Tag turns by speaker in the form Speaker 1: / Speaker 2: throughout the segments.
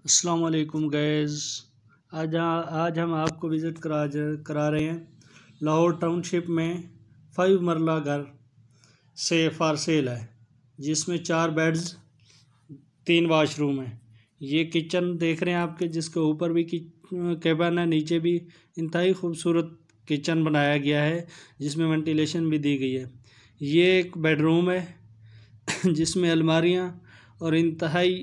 Speaker 1: अस्सलाम वालेकुम गैज़। आज हम आपको विज़िट करा रहे हैं लाहौर टाउनशिप में 5 मरला घर से फॉर सेल है, जिसमें 4 बेड्स 3 वाशरूम है। ये किचन देख रहे हैं आपके, जिसके ऊपर भी कैबिन है, नीचे भी इंतहाई खूबसूरत किचन बनाया गया है, जिसमें वेंटिलेशन भी दी गई है। ये एक बेडरूम है जिसमें अलमारियाँ और इंतहाई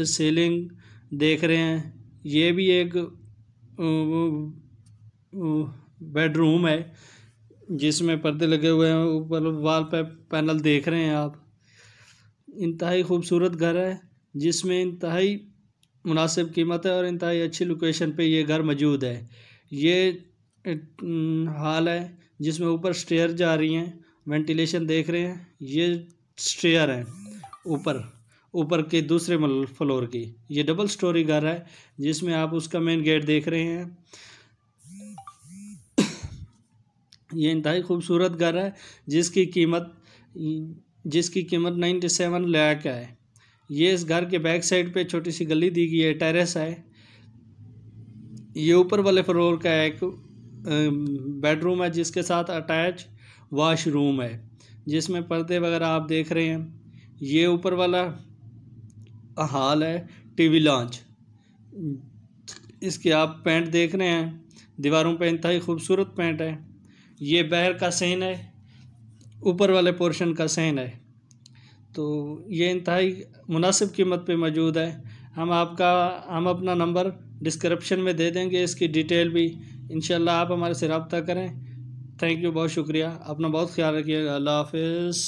Speaker 1: सीलिंग देख रहे हैं। ये भी एक बेडरूम है जिसमें पर्दे लगे हुए हैं, ऊपर वॉल पे पैनल देख रहे हैं आप। इंतहाई खूबसूरत घर है जिसमें इंतहाई मुनासिब कीमत है और इंतहाई अच्छी लोकेशन पे ये घर मौजूद है। ये हॉल है जिसमें ऊपर स्टेयर जा रही हैं, वेंटिलेशन देख रहे हैं। ये स्टेयर है ऊपर के दूसरे फ्लोर की। ये डबल स्टोरी घर है जिसमें आप उसका मेन गेट देख रहे हैं। ये इंतहाई खूबसूरत घर है जिसकी कीमत 97 लाख है। ये इस घर के बैक साइड पे छोटी सी गली दी गई है, टेरेस है। ये ऊपर वाले फ्लोर का एक बेडरूम है जिसके साथ अटैच वॉशरूम है, जिसमें पर्दे वगैरह आप देख रहे हैं। ये ऊपर वाला हॉल है, टीवी लॉन्च। इसके आप पेंट देख रहे हैं, दीवारों पे इंतहाई खूबसूरत पेंट है। ये बाहर का सीन है, ऊपर वाले पोर्शन का सीन है। तो ये इंतहाई मुनासिब कीमत पे मौजूद है। हम अपना नंबर डिस्क्रिप्शन में दे देंगे, इसकी डिटेल भी। इंशाल्लाह आप हमारे से रब्ता करें। थैंक यू, बहुत शुक्रिया। अपना बहुत ख्याल रखिएगा। अल्लाह हाफिज़।